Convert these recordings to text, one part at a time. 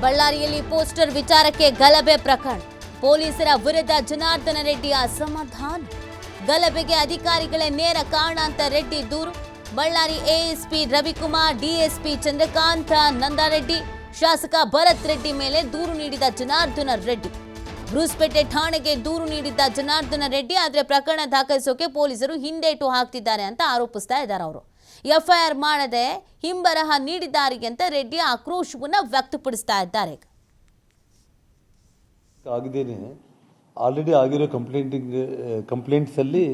ಬಳ್ಳಾರಿಯಲ್ಲಿ ಪೋಸ್ಟರ್ ವಿಚಾರಕ್ಕೆ ಗಲಭೆ ಪ್ರಕರಣ. ಪೊಲೀಸರ ವಿರುದ್ಧ ಜನಾರ್ದನ ರೆಡ್ಡಿ ಅಸಮಾಧಾನ. ಗಲಭೆಗೆ ಅಧಿಕಾರಿಗಳೇ ನೇರ ಕಾರಣ ಅಂತ ರೆಡ್ಡಿ ದೂರು. ಬಳ್ಳಾರಿ ಎಎಸ್ಪಿ ರವಿಕುಮಾರ್, ಡಿಎಸ್ಪಿ ಚಂದ್ರಕಾಂತ ನಂದಾರೆಡ್ಡಿ, ಶಾಸಕ ಭರತ್ ರೆಡ್ಡಿ ಮೇಲೆ ದೂರು ನೀಡಿದ ಜನಾರ್ದನ ರೆಡ್ಡಿ. ಬ್ರೂಸ್ಪೇಟೆ ಠಾಣೆಗೆ ದೂರು ನೀಡಿದ್ದ ಜನಾರ್ದನ ರೆಡ್ಡಿ ಆದರೆ ಪ್ರಕರಣ ದಾಖಲಿಸೋಕೆ ಪೊಲೀಸರು ಹಿಂದೇಟು ಹಾಕ್ತಿದ್ದಾರೆ ಅಂತ ಆರೋಪಿಸ್ತಾ ಇದ್ದಾರೆ. ಅವರು ಎಫ್ಐಆರ್ ಮಾಡದೆ ಹಿಂಬರಹ ನೀಡಿದ್ದಾರೆ ಅಂತ ರೆಡ್ಡಿ ಆಕ್ರೋಶವನ್ನು ವ್ಯಕ್ತಪಡಿಸ್ತಾ ಇದ್ದಾರೆ. ಆಗದೇನೆ ಆಲ್ರೆಡಿ ಆಗಿರೋ ಕಂಪ್ಲೇಂಟ್ಸ್ ಅಲ್ಲಿ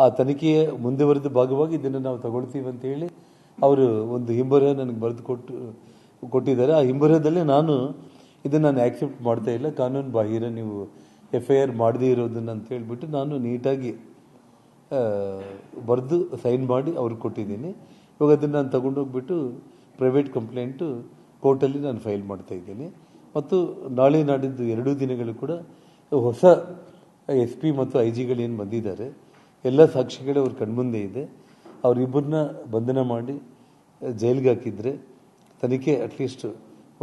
ಆ ತನಿಖೆಯ ಮುಂದುವರೆದ ಭಾಗವಾಗಿ ಇದನ್ನು ನಾವು ತಗೊಳ್ತೀವಿ ಅಂತ ಹೇಳಿ ಅವರು ಒಂದು ಹಿಂಬರಹ ನನಗೆ ಬರೆದು ಕೊಟ್ಟಿದ್ದಾರೆ. ಆ ಹಿಂಬರಹದಲ್ಲಿ ನಾನು ಇದನ್ನು ಆಕ್ಸೆಪ್ಟ್ ಮಾಡ್ತಾ ಇಲ್ಲ, ಕಾನೂನು ಬಾಹಿರ ನೀವು ಎಫ್ಐಆರ್ ಮಾಡದೇ ಇರೋದನ್ನ ಅಂತ ಹೇಳ್ಬಿಟ್ಟು ನಾನು ನೀಟಾಗಿ ಬರೆದು ಸೈನ್ ಮಾಡಿ ಅವ್ರಿಗೆ ಕೊಟ್ಟಿದ್ದೀನಿ. ಇವಾಗ ಅದನ್ನು ನಾನು ತಗೊಂಡೋಗ್ಬಿಟ್ಟು ಪ್ರೈವೇಟ್ ಕಂಪ್ಲೇಂಟು ಕೋರ್ಟಲ್ಲಿ ನಾನು ಫೈಲ್ ಮಾಡ್ತಾ ಇದ್ದೀನಿ. ಮತ್ತು ನಾಳೆ ನಾಡಿದ್ದು 2 ದಿನಗಳು ಕೂಡ ಹೊಸ SP ಮತ್ತು IG ಏನು ಬಂದಿದ್ದಾರೆ ಎಲ್ಲ ಸಾಕ್ಷಿಗಳು ಅವ್ರ ಕಣ್ಮುಂದೆ ಇದೆ. ಅವರಿಬ್ಬರನ್ನ ಬಂಧನ ಮಾಡಿ ಜೈಲಿಗೆ ಹಾಕಿದ್ರೆ ತನಿಖೆ ಅಟ್ಲೀಸ್ಟ್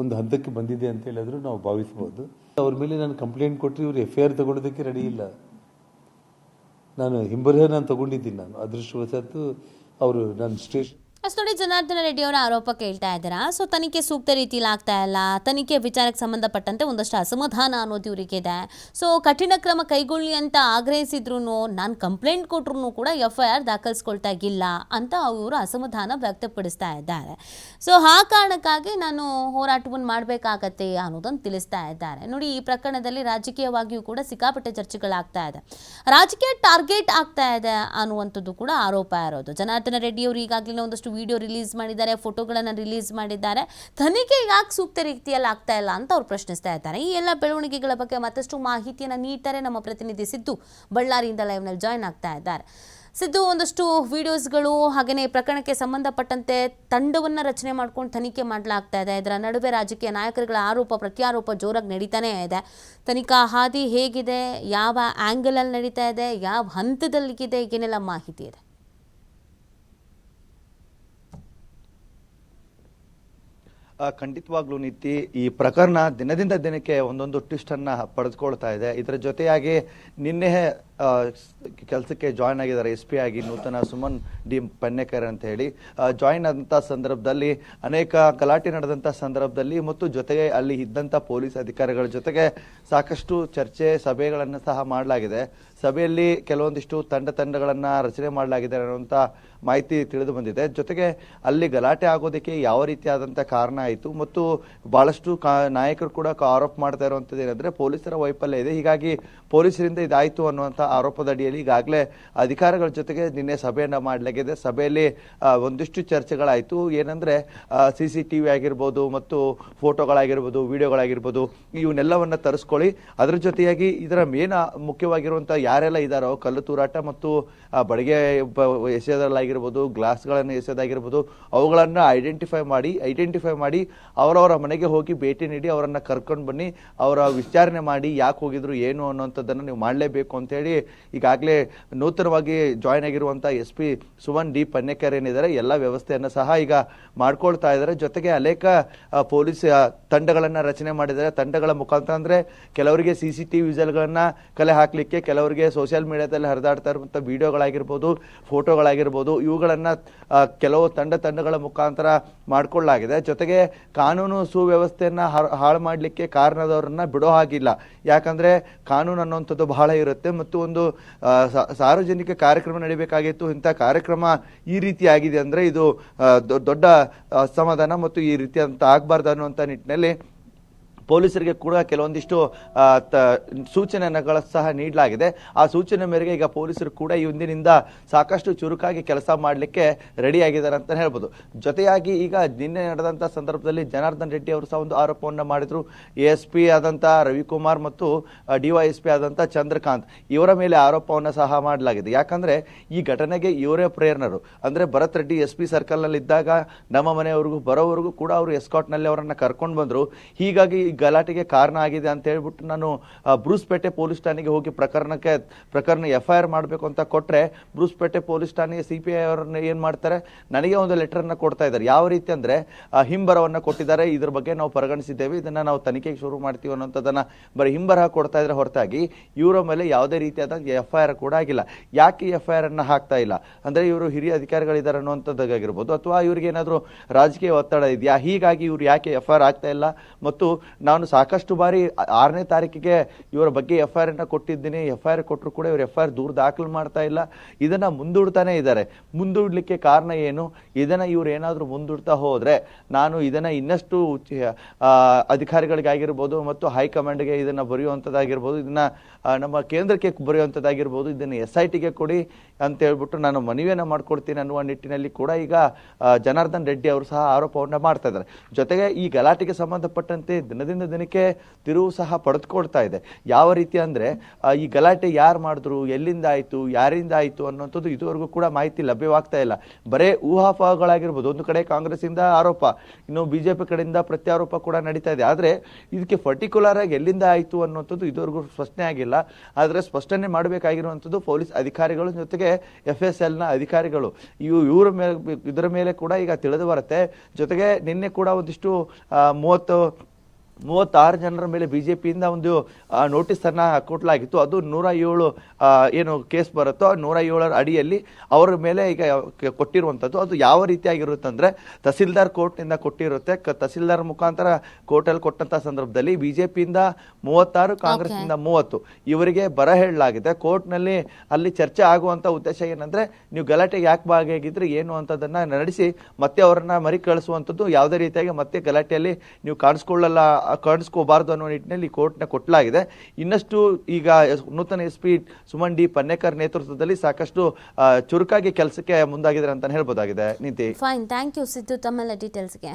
ಒಂದು ಹಂತಕ್ಕೆ ಬಂದಿದೆ ಅಂತ ಹೇಳಿದ್ರು ನಾವು ಭಾವಿಸ್ಬೋದು. ಅವ್ರ ಮೇಲೆ ನಾನು ಕಂಪ್ಲೇಂಟ್ ಕೊಟ್ಟರೆ ಇವರು FIR ತಗೊಳ್ಳೋದಕ್ಕೆ ರೆಡಿ ಇಲ್ಲ. ನಾನು ಹಿಂಬರಹ ನಾನು ತಗೊಂಡಿದ್ದೀನಿ. ನಾನು ಅದೃಷ್ಟವಶಾತ್ತು ಅವರು ನಾನು ಸ್ಟೇಷನ್ ನೋಡಿ, ಜನಾರ್ದನ ರೆಡ್ಡಿ ಅವರ ಆರೋಪ ಕೇಳ್ತಾ ಇದ್ದೀರಾ. ಸೊ ತನಿಖೆ ಸೂಕ್ತ ರೀತಿಯಲ್ಲಿ ಆಗ್ತಾ ಇಲ್ಲ, ತನಿಖೆ ವಿಚಾರಕ್ಕೆ ಸಂಬಂಧಪಟ್ಟಂತೆ ಒಂದಷ್ಟು ಅಸಮಾಧಾನ ಅನ್ನೋದು ಇವರಿಗೆ ಇದೆ. ಸೊ ಕಠಿಣ ಕ್ರಮ ಕೈಗೊಳ್ಳಿ ಅಂತ ಆಗ್ರಹಿಸಿದ್ರು, ನಾನು ಕಂಪ್ಲೇಂಟ್ ಕೊಟ್ಟರು ಕೂಡ FIR ದಾಖಲಿಸ್ಕೊಳ್ತಾ ಇಲ್ಲ ಅಂತ ಅವರು ಅಸಮಾಧಾನ ವ್ಯಕ್ತಪಡಿಸ್ತಾ ಇದ್ದಾರೆ. ಸೊ ಆ ಕಾರಣಕ್ಕಾಗಿ ನಾನು ಹೋರಾಟವನ್ನು ಮಾಡಬೇಕಾಗತ್ತೆ ಅನ್ನೋದನ್ನು ತಿಳಿಸ್ತಾ ಇದ್ದಾರೆ. ನೋಡಿ, ಈ ಪ್ರಕರಣದಲ್ಲಿ ರಾಜಕೀಯವಾಗಿಯೂ ಕೂಡ ಸಿಕ್ಕಾಪಟ್ಟೆ ಚರ್ಚೆಗಳಾಗ್ತಾ ಇದೆ, ರಾಜಕೀಯ ಟಾರ್ಗೆಟ್ ಆಗ್ತಾ ಇದೆ ಅನ್ನುವಂಥದ್ದು ಕೂಡ ಆರೋಪ ಇರೋದು. ಜನಾರ್ದನ ರೆಡ್ಡಿ ಅವರು ಈಗಾಗಲೇ ಒಂದಷ್ಟು ವಿಡಿಯೋ ರಿಲೀಸ್ ಮಾಡಿದ್ದಾರೆ, ಫೋಟೋಗಳನ್ನು ರಿಲೀಸ್ ಮಾಡಿದ್ದಾರೆ. ತನಿಖೆ ಯಾಕೆ ಸೂಕ್ತ ರೀತಿಯಲ್ಲಿ ಆಗ್ತಾ ಇಲ್ಲ ಅಂತ ಅವ್ರು ಪ್ರಶ್ನಿಸ್ತಾ ಇದ್ದಾರೆ. ಈ ಎಲ್ಲ ಬೆಳವಣಿಗೆಗಳ ಬಗ್ಗೆ ಮತ್ತಷ್ಟು ಮಾಹಿತಿಯನ್ನು ನೀಡ್ತಾರೆ ನಮ್ಮ ಪ್ರತಿನಿಧಿ ಸಿದ್ದು. ಬಳ್ಳಾರಿಯಿಂದ ಲೈವ್ನಲ್ಲಿ ಜಾಯ್ನ್ ಆಗ್ತಾ ಇದ್ದಾರೆ. ಸಿದ್ದು, ಒಂದಷ್ಟು ವಿಡಿಯೋಸ್ಗಳು ಹಾಗೆಯೇ ಪ್ರಕರಣಕ್ಕೆ ಸಂಬಂಧಪಟ್ಟಂತೆ ತಂಡವನ್ನು ರಚನೆ ಮಾಡ್ಕೊಂಡು ತನಿಖೆ ಮಾಡಲಾಗ್ತಾ ಇದೆ. ಇದರ ನಡುವೆ ರಾಜಕೀಯ ನಾಯಕರುಗಳ ಆರೋಪ ಪ್ರತ್ಯಾರೋಪ ಜೋರಾಗಿ ನಡೀತಾನೇ ಇದೆ. ತನಿಖಾ ಹಾದಿ ಹೇಗಿದೆ, ಯಾವ ಆ್ಯಂಗಲಲ್ಲಿ ನಡೀತಾ ಇದೆ, ಯಾವ ಹಂತದಲ್ಲಿದೆ, ಏನೆಲ್ಲ ಮಾಹಿತಿ ಇದೆ? ಖಂಡಿತವಾಗ್ಲೂ ನೀತಿ, ಈ ಪ್ರಕರಣ ದಿನದಿಂದ ದಿನಕ್ಕೆ ಒಂದೊಂದು ಟ್ವಿಸ್ಟ್ ಅನ್ನ ಪಡೆದುಕೊಳ್ತಾ ಇದೆ. ಇದರ ಜೊತೆಯಾಗಿ ನಿನ್ನೆ ಕೆಲಸಕ್ಕೆ ಜಾಯ್ನ್ ಆಗಿದ್ದಾರೆ SP ಆಗಿ ನೂತನ ಸುಮನ್ ಡಿ ಪನ್ನೇಕರ್ ಅಂತ ಹೇಳಿ ಜಾಯ್ನ್ ಆದಂಥ ಸಂದರ್ಭದಲ್ಲಿ ಅನೇಕ ಗಲಾಟೆ ನಡೆದಂಥ ಸಂದರ್ಭದಲ್ಲಿ ಮತ್ತು ಜೊತೆಗೆ ಅಲ್ಲಿ ಇದ್ದಂಥ ಪೊಲೀಸ್ ಅಧಿಕಾರಿಗಳ ಜೊತೆಗೆ ಸಾಕಷ್ಟು ಚರ್ಚೆ ಸಭೆಗಳನ್ನು ಸಹ ಮಾಡಲಾಗಿದೆ. ಸಭೆಯಲ್ಲಿ ಕೆಲವೊಂದಿಷ್ಟು ತಂಡಗಳನ್ನು ರಚನೆ ಮಾಡಲಾಗಿದೆ ಅನ್ನುವಂಥ ಮಾಹಿತಿ ತಿಳಿದು ಬಂದಿದೆ. ಜೊತೆಗೆ ಅಲ್ಲಿ ಗಲಾಟೆ ಆಗೋದಕ್ಕೆ ಯಾವ ರೀತಿಯಾದಂಥ ಕಾರಣ ಆಯಿತು ಮತ್ತು ಬಹಳಷ್ಟು ನಾಯಕರು ಕೂಡ ಆರೋಪ ಮಾಡ್ತಾ ಇರುವಂಥದ್ದು ಏನಂದ್ರೆ ಪೊಲೀಸರ ವೈಫಲ್ಯ ಇದೆ, ಹೀಗಾಗಿ ಪೊಲೀಸರಿಂದ ಇದಾಯಿತು ಅನ್ನುವಂಥ ಆರೋಪದ ಅಡಿಯಲ್ಲಿ ಈಗಾಗಲೇ ಅಧಿಕಾರಿಗಳ ಜೊತೆಗೆ ನಿನ್ನೆ ಸಭೆಯನ್ನ ಮಾಡಲಾಗಿದೆ. ಸಭೆಯಲ್ಲಿ ಒಂದಿಷ್ಟು ಚರ್ಚೆಗಳಾಯಿತು. ಏನಂದ್ರೆ CCTV ಆಗಿರ್ಬೋದು ಮತ್ತು ಫೋಟೋಗಳಾಗಿರ್ಬೋದು, ವಿಡಿಯೋಗಳಾಗಿರ್ಬೋದು, ಇವನ್ನೆಲ್ಲವನ್ನ ತರಿಸ್ಕೊಳ್ಳಿ. ಅದರ ಜೊತೆಯಾಗಿ ಇದರ ಮೇನ್ ಮುಖ್ಯವಾಗಿರುವಂಥ ಯಾರೆಲ್ಲ ಇದ್ದಾರೋ ಕಲ್ಲು ತೂರಾಟ ಮತ್ತು ಬಡಿಗೆ ಎಸೆಯೋದ್ರಲ್ಲಾಗಿರ್ಬೋದು, ಗ್ಲಾಸ್ಗಳನ್ನು ಎಸೆಯೋದಾಗಿರ್ಬೋದು, ಅವುಗಳನ್ನು ಐಡೆಂಟಿಫೈ ಮಾಡಿ ಅವರವರ ಮನೆಗೆ ಹೋಗಿ ಭೇಟಿ ನೀಡಿ ಅವರನ್ನ ಕರ್ಕೊಂಡು ಬನ್ನಿ, ಅವರ ವಿಚಾರಣೆ ಮಾಡಿ ಯಾಕೆ ಹೋಗಿದ್ರು ಏನು ಅನ್ನೋಂಥದ್ದನ್ನು ನೀವು ಮಾಡಲೇಬೇಕು ಅಂತೇಳಿ ಈಗಾಗಲೇ ನೂತನವಾಗಿ ಜಾಯ್ನ್ ಆಗಿರುವಂಥ SP ಸುಮನ್ ಡಿ ಪನ್ನೇಕರ್ ಏನಿದ್ದಾರೆ ಎಲ್ಲ ವ್ಯವಸ್ಥೆಯನ್ನು ಸಹ ಈಗ ಮಾಡ್ಕೊಳ್ತಾ ಇದ್ದಾರೆ. ಜೊತೆಗೆ ಅನೇಕ ಪೊಲೀಸ್ ತಂಡಗಳನ್ನು ರಚನೆ ಮಾಡಿದ್ದಾರೆ. ತಂಡಗಳ ಮುಖಾಂತರ ಅಂದ್ರೆ ಕೆಲವರಿಗೆ CCTV ವಿಜುವಲ್ಗಳನ್ನ ಕಲೆ ಹಾಕ್ಲಿಕ್ಕೆ, ಕೆಲವರಿಗೆ ಸೋಷಿಯಲ್ ಮೀಡಿಯಾದಲ್ಲಿ ಹರಿದಾಡ್ತಾ ಇರುವಂಥ ವಿಡಿಯೋಗಳಾಗಿರ್ಬೋದು, ಫೋಟೋಗಳಾಗಿರ್ಬೋದು, ಇವುಗಳನ್ನ ಕೆಲವು ತಂಡಗಳ ಮುಖಾಂತರ ಮಾಡಿಕೊಳ್ಳಲಾಗಿದೆ. ಜೊತೆಗೆ ಕಾನೂನು ಸುವ್ಯವಸ್ಥೆಯನ್ನ ಹಾಳು ಮಾಡಲಿಕ್ಕೆ ಕಾರಣದವರನ್ನ ಬಿಡೋ ಹಾಗಿಲ್ಲ. ಯಾಕಂದ್ರೆ ಕಾನೂನು ಅನ್ನುವಂಥದ್ದು ಬಹಳ ಇರುತ್ತೆ ಮತ್ತು ಒಂದು ಸಾರ್ವಜನಿಕ ಕಾರ್ಯಕ್ರಮ ನಡೀಬೇಕಾಗಿತ್ತು. ಇಂಥ ಕಾರ್ಯಕ್ರಮ ಈ ರೀತಿ ಆಗಿದೆ ಅಂದ್ರೆ ಇದು ದೊಡ್ಡ ಅಸಮಾಧಾನ ಮತ್ತು ಈ ರೀತಿ ಅಂತ ಆಗಬಾರ್ದು ಅನ್ನುವಂಥ ನಿಟ್ಟಿನಲ್ಲಿ ಪೊಲೀಸರಿಗೆ ಕೂಡ ಕೆಲವೊಂದಿಷ್ಟು ಸೂಚನೆಗಳ ಸಹ ನೀಡಲಾಗಿದೆ. ಆ ಸೂಚನೆ ಮೇರೆಗೆ ಈಗ ಪೊಲೀಸರು ಕೂಡ ಈ ಹಿಂದಿನಿಂದ ಸಾಕಷ್ಟು ಚುರುಕಾಗಿ ಕೆಲಸ ಮಾಡಲಿಕ್ಕೆ ರೆಡಿ ಆಗಿದ್ದಾರೆ ಅಂತ ಹೇಳ್ಬೋದು. ಜೊತೆಯಾಗಿ ಈಗ ನಿನ್ನೆ ನಡೆದಂಥ ಸಂದರ್ಭದಲ್ಲಿ ಜನಾರ್ದನ್ ರೆಡ್ಡಿ ಅವರು ಸಹ ಒಂದು ಆರೋಪವನ್ನು ಮಾಡಿದ್ರು. ASP ಆದಂಥ ರವಿಕುಮಾರ್ ಮತ್ತು DYSP ಆದಂಥ ಚಂದ್ರಕಾಂತ್ ಇವರ ಮೇಲೆ ಆರೋಪವನ್ನು ಸಹ ಮಾಡಲಾಗಿದೆ. ಯಾಕಂದ್ರೆ ಈ ಘಟನೆಗೆ ಇವರೇ ಪ್ರೇರಣರು. ಅಂದ್ರೆ ಭರತ್ ರೆಡ್ಡಿ SP ಸರ್ಕಲ್ ನಲ್ಲಿ ಇದ್ದಾಗ ನಮ್ಮ ಮನೆಯವರೆಗೂ ಬರೋವರೆಗೂ ಕೂಡ ಅವರು ಎಸ್ಕಾಟ್ ನಲ್ಲಿ ಅವರನ್ನ ಕರ್ಕೊಂಡು ಬಂದ್ರು. ಹೀಗಾಗಿ ಗಲಾಟೆಗೆ ಕಾರಣ ಆಗಿದೆ ಅಂತ ಹೇಳ್ಬಿಟ್ಟು ನಾನು ಬ್ರೂಸ್ಪೇಟೆ ಪೊಲೀಸ್ ಠಾಣೆಗೆ ಹೋಗಿ ಪ್ರಕರಣ FIR ಮಾಡಬೇಕು ಅಂತ ಕೊಟ್ಟರೆ ಬ್ರೂಸ್ಪೇಟೆ ಪೊಲೀಸ್ ಠಾಣೆಗೆ CPI ಅವರನ್ನ ಏನು ಮಾಡ್ತಾರೆ, ನನಗೆ ಒಂದು ಲೆಟರ್ನ ಕೊಡ್ತಾ ಇದ್ದಾರೆ. ಯಾವ ರೀತಿ ಅಂದರೆ ಹಿಂಬರವನ್ನು ಕೊಟ್ಟಿದ್ದಾರೆ, ಇದ್ರ ಬಗ್ಗೆ ನಾವು ಪರಿಗಣಿಸಿದ್ದೇವೆ, ಇದನ್ನು ನಾವು ತನಿಖೆಗೆ ಶುರು ಮಾಡ್ತೀವಿ ಅನ್ನೋಂಥದ್ದನ್ನು ಬರೀ ಹಿಂಬರಹ ಕೊಡ್ತಾ ಇದ್ರೆ ಹೊರತಾಗಿ ಇವರ ಮೇಲೆ ಯಾವುದೇ ರೀತಿಯಾದ FIR ಕೂಡ ಆಗಿಲ್ಲ. ಯಾಕೆ FIR ಅನ್ನು ಹಾಕ್ತಾ ಇಲ್ಲ ಅಂದರೆ ಇವರು ಹಿರಿಯ ಅಧಿಕಾರಿಗಳಿದ್ದಾರೆ ಅನ್ನುವಂಥದ್ದಾಗಿರ್ಬೋದು, ಅಥವಾ ಇವ್ರಿಗೆ ಏನಾದರೂ ರಾಜಕೀಯ ಒತ್ತಡ ಇದೆಯಾ, ಹೀಗಾಗಿ ಇವ್ರು ಯಾಕೆ FIR ಆಗ್ತಾ ಇಲ್ಲ. ಮತ್ತು ನಾನು ಸಾಕಷ್ಟು ಬಾರಿ 6ನೇ ತಾರೀಕಿಗೆ ಇವರ ಬಗ್ಗೆ FIR ಅನ್ನ ಕೊಟ್ಟಿದ್ದೀನಿ, FIR ಕೊಟ್ಟರು ಕೂಡ ಇವರು FIR ದೂರ ದಾಖಲು ಮಾಡ್ತಾ ಇಲ್ಲ, ಇದನ್ನ ಮುಂದೂಡ್ತಾನೆ ಇದ್ದಾರೆ. ಮುಂದೂಡ್ಲಿಕ್ಕೆ ಕಾರಣ ಏನು, ಇದನ್ನ ಇವ್ರು ಏನಾದರೂ ಮುಂದೂಡ್ತಾ ಹೋದ್ರೆ ನಾನು ಇದನ್ನ ಇನ್ನಷ್ಟು ಅಧಿಕಾರಿಗಳಿಗಾಗಿರ್ಬೋದು ಮತ್ತು ಹೈಕಮಾಂಡ್ಗೆ ಇದನ್ನ ಬರೆಯುವಂಥದ್ದಾಗಿರ್ಬೋದು, ಇದನ್ನ ನಮ್ಮ ಕೇಂದ್ರಕ್ಕೆ ಬರೆಯುವಂಥದ್ದಾಗಿರ್ಬೋದು, ಇದನ್ನು SITಗೆ ಕೊಡಿ ಅಂತ ಹೇಳ್ಬಿಟ್ಟು ನಾನು ಮನವಿಯನ್ನು ಮಾಡ್ಕೊಡ್ತೀನಿ ಅನ್ನುವ ನಿಟ್ಟಿನಲ್ಲಿ ಕೂಡ ಈಗ ಜನಾರ್ದನ್ ರೆಡ್ಡಿ ಅವರು ಸಹ ಆರೋಪವನ್ನು ಮಾಡ್ತಾ ಇದ್ದಾರೆ. ಜೊತೆಗೆ ಈ ಗಲಾಟೆಗೆ ಸಂಬಂಧಪಟ್ಟಂತೆ ದಿನದಿಂದ ದಿನಕ್ಕೆ ತಿರುವು ಸಹ ಪಡೆದುಕೊಳ್ತಾ ಇದೆ. ಯಾವ ರೀತಿ ಅಂದರೆ ಈ ಗಲಾಟೆ ಯಾರು ಮಾಡಿದ್ರು, ಎಲ್ಲಿಂದ ಆಯಿತು, ಯಾರಿಂದ ಆಯಿತು ಅನ್ನೋಂಥದ್ದು ಇದುವರೆಗೂ ಕೂಡ ಮಾಹಿತಿ ಲಭ್ಯವಾಗ್ತಾ ಇಲ್ಲ. ಬರೇ ಊಹಾಪೋಹಗಳಾಗಿರ್ಬೋದು. ಒಂದು ಕಡೆ ಕಾಂಗ್ರೆಸ್ಸಿಂದ ಆರೋಪ, ಇನ್ನು BJP ಕಡೆಯಿಂದ ಪ್ರತ್ಯಾರೋಪ ಕೂಡ ನಡೀತಾ ಇದೆ. ಆದರೆ ಇದಕ್ಕೆ ಪರ್ಟಿಕ್ಯುಲರ್ ಆಗಿ ಎಲ್ಲಿಂದ ಆಯಿತು ಅನ್ನೋಂಥದ್ದು ಇದುವರೆಗೂ ಸ್ಪಷ್ಟನೆ ಆಗಿಲ್ಲ. ಆದರೆ ಸ್ಪಷ್ಟನೆ ಮಾಡಬೇಕಾಗಿರುವಂಥದ್ದು ಪೊಲೀಸ್ ಅಧಿಕಾರಿಗಳು ಜೊತೆಗೆ FSLನ ಅಧಿಕಾರಿಗಳು. ಇದರ ಮೇಲೆ ಕೂಡ ಈಗ ತಿಳಿದು ಬರುತ್ತೆ. ಜೊತೆಗೆ ನಿನ್ನೆ ಕೂಡ ಒಂದಿಷ್ಟು 36 ಜನರ ಮೇಲೆ BJPಯಿಂದ ಒಂದು ನೋಟಿಸ್ ಅನ್ನ ಕೊಡಲಾಗಿತ್ತು. ಅದು 107 ಏನು ಕೇಸ್ ಬರುತ್ತೋ 107 ಅಡಿಯಲ್ಲಿ ಅವರ ಮೇಲೆ ಈಗ ಕೊಟ್ಟಿರುವಂಥದ್ದು. ಅದು ಯಾವ ರೀತಿಯಾಗಿರುತ್ತೆ ಅಂದರೆ ತಹಸೀಲ್ದಾರ್ ಕೋರ್ಟ್ನಿಂದ ಕೊಟ್ಟಿರುತ್ತೆ. ತಹಸೀಲ್ದಾರ್ ಮುಖಾಂತರ ಕೋರ್ಟಲ್ಲಿ ಕೊಟ್ಟಂಥ ಸಂದರ್ಭದಲ್ಲಿ BJPಯಿಂದ 36, ಕಾಂಗ್ರೆಸ್ನಿಂದ 30 ಇವರಿಗೆ ಬರ ಹೇಳಲಾಗಿದೆ. ಕೋರ್ಟ್ನಲ್ಲಿ ಅಲ್ಲಿ ಚರ್ಚೆ ಆಗುವಂಥ ಉದ್ದೇಶ ಏನಂದ್ರೆ ನೀವು ಗಲಾಟೆಗೆ ಯಾಕೆ ಭಾಗಿಯಾಗಿದ್ರೆ ಏನು ಅಂತದನ್ನ ನಡೆಸಿ ಮತ್ತೆ ಅವರನ್ನ ಮರಿ ಕಳಿಸುವಂಥದ್ದು, ಯಾವುದೇ ರೀತಿಯಾಗಿ ಮತ್ತೆ ಗಲಾಟೆಯಲ್ಲಿ ನೀವು ಕಾಣಿಸ್ಕೋಬಾರ್ದು ಅನ್ನೋ ನಿಟ್ಟಿನಲ್ಲಿ ಕೋರ್ಟ್ನ ಕೊಟ್ಟಲಾಗಿದೆ. ಇನ್ನಷ್ಟು ಈಗ ನೂತನ SP ಸುಮನ್ ಡಿ ಪನ್ನೇಕರ್ ನೇತೃತ್ವದಲ್ಲಿ ಸಾಕಷ್ಟು ಚುರುಕಾಗಿ ಕೆಲಸಕ್ಕೆ ಮುಂದಾಗಿದ್ದಾರೆ ಅಂತ ಹೇಳ್ಬೋದಾಗಿದೆ. ನೀತಿ. ಫೈನ್, ಥ್ಯಾಂಕ್ ಯು ಸಿದ್ದು ತಮ್ಮೆಲ್ಲ ಡೀಟೇಲ್ಸ್ಗೆ.